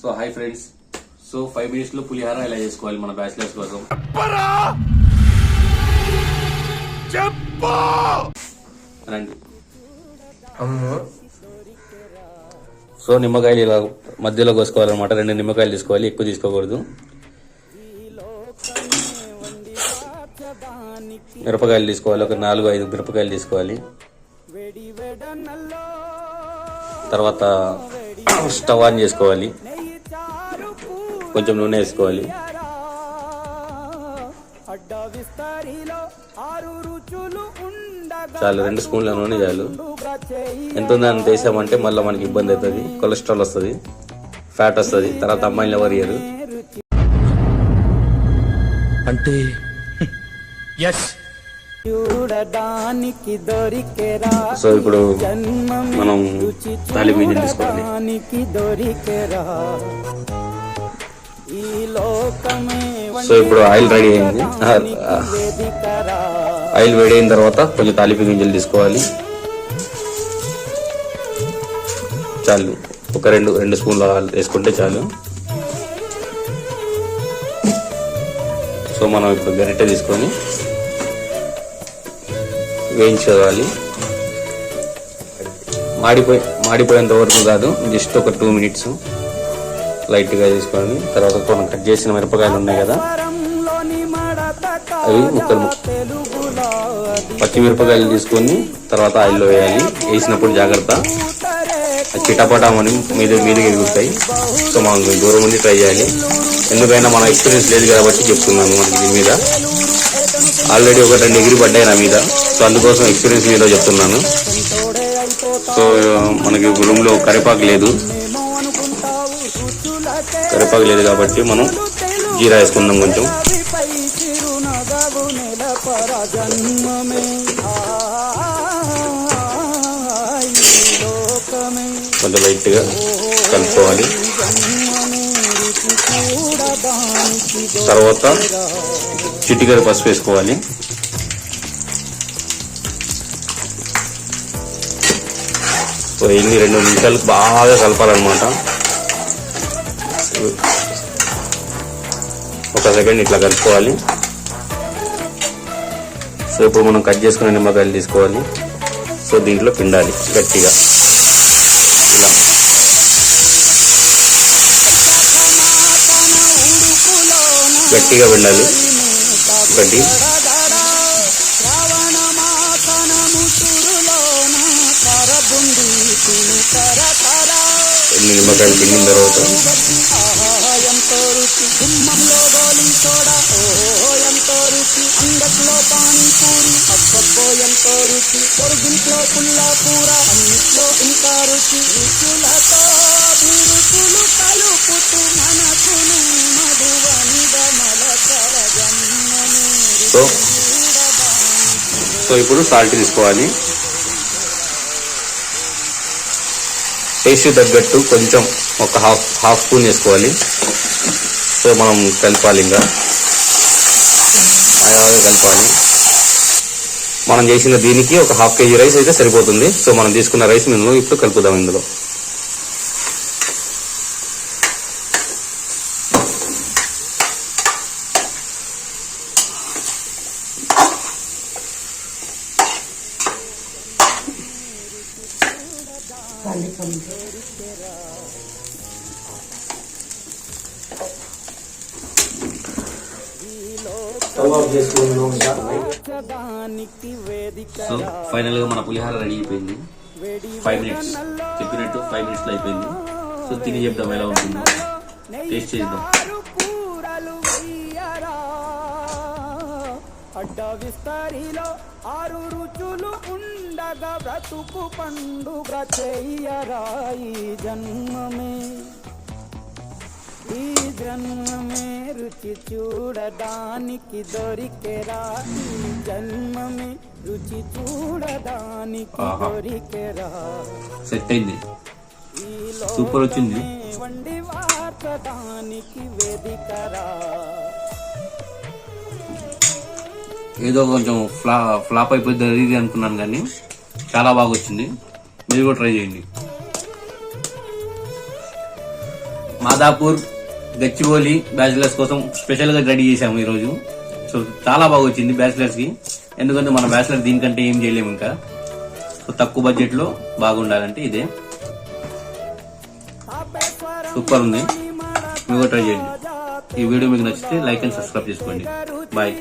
So hi friends, so 5 minutes లో పులిహార ఎలా చేసుకోవాలి మన బ్యాచిలర్స్ కోసం రండి. సో నిమ్మకాయలు ఇలా మధ్యలో కోసుకోవాలన్నమాట. 2 నిమ్మకాయలు తీసుకోవాలి, ఎక్కువ తీసుకోకూడదు. మిరపకాయలు తీసుకోవాలి, ఒక 4-5 మిరపకాయలు తీసుకోవాలి. తర్వాత స్టవ్ ఆన్ చేసుకోవాలి, కొంచెం నూనె వేసుకోవాలి. చాలు, 2 స్పూన్ల నూనె చాలు. ఎంత ఉందని వేసామంటే మళ్ళీ మనకి ఇబ్బంది అవుతుంది, కొలెస్ట్రాల్ వస్తుంది, ఫ్యాట్ వస్తుంది, తర్వాత అమ్మాయిలు ఎవరు ఇయ్యరు. అంటే సో ఇప్పుడు మనం తాలింపు గింజలు తీసుకోవాలి. సో ఇప్పుడు ఆయిల్ రెడీ అయింది. ఆయిల్ వేడి అయిన తర్వాత కొంచెం తాలింపు గింజలు తీసుకోవాలి. చాలు, ఒక 2 స్పూన్లు వేసుకుంటే చాలు. సో మనం ఇప్పుడు గరిటె తీసుకొని వేయించుకోవాలి. మాడిపోయేంత వరకు కాదు, జస్ట్ ఒక 2 minutes లైట్గా తీసుకొని తర్వాత మనం కట్ చేసిన మిరపకాయలు ఉన్నాయి కదా, అవి ముక్కలు పచ్చిమిరపకాయలు తీసుకొని తర్వాత ఆయిల్లో వేయాలి. వేసినప్పుడు జాగ్రత్త, చిటపటామని మీదకి ఎగురుతాయి. సో మనం దూరం నుండి ట్రై చేయాలి. ఎందుకైనా మన ఎక్స్పీరియన్స్ లేదు కాబట్టి చెప్తున్నాను. మనకి దీని మీద ఆల్రెడీ ఒక 2 ఎగిరి పడ్డాయి నా మీద, సో అందుకోసం ఎక్స్పీరియన్స్ మీద చెప్తున్నాను. సో మనకి రూమ్లో కరివేపాకు లేదు కాబట్టి మనం జీరా వేసుకుందాం. కొంచెం లైట్గా కలుపుకోవాలి. తర్వాత చిటికెడు పసుపు వేసుకోవాలి. సో ఎన్ని 2 నిమిషాలు బాగా కలపాలన్నమాట. ఒక సెకండ్ ఇట్లా కలుపుకోవాలి. సో ఇప్పుడు మనం కట్ చేసుకున్న నిమ్మకాయలు తీసుకోవాలి. సో దీంట్లో పిండాలి గట్టిగా, గట్టిగా పిండాలి. ఒకటి నిమ్మకాయలు పిండిన తర్వాత సో ఇప్పుడు సాల్ట్ తీసుకోవాలి. టేస్ట్ తగ్గట్టు కొంచెం ఒక హాఫ్ స్పూన్ వేసుకోవాలి. సో మనం కలపాలి, ఇంకా అలాగే కలపాలి. మనం చేసిన దీనికి ఒక 1/2 kg రైస్ అయితే సరిపోతుంది. సో మనం తీసుకున్న రైస్ మేము ఇప్పుడు కలుపుదాం ఇందులో. సో ఫైనల్ గా మన పులిహార రెడీ అయిపోయింది. 5 minutes చెప్పినట్టు 5 minutes లో అయిపోయింది. సో తిని చెప్దాం ఎలా ఉంటుందో, టేస్ట్ చేద్దాం. విస్తరిలో 6 రుచులు ఉండగా బ్రతుకు పండుగ చెయ్యరాయి జన్మమే, ఈ జన్మమే రుచి చూడడానికి దొరికెరా, ఈ జన్మమే రుచి చూడడానికి దొరికెరా. సెట్ అయింది, సూపర్ వచ్చింది. వండి వార్చడానికి వేదికరా. ఏదో కొంచెం ఫ్లాప్ అయిపోయింది ఇది అనుకున్నాను, కానీ చాలా బాగా వచ్చింది. మీరు కూడా ట్రై చేయండి. మాదాపూర్ గచ్చిబౌలి బ్యాచిలర్స్ కోసం స్పెషల్ గా రెడీ చేసాము ఈ రోజు. సో చాలా బాగా వచ్చింది బ్యాచిలర్స్ కి, ఎందుకంటే మన బ్యాచిలర్ దీనికంటే ఏం చేయలేము ఇంకా. సో తక్కువ బడ్జెట్ లో బాగుండాలంటే ఇదే సూపర్ ఉంది, మీరు ట్రై చేయండి. ఈ వీడియో మీకు నచ్చితే లైక్ అండ్ సబ్స్క్రైబ్ చేసుకోండి. బాయ్.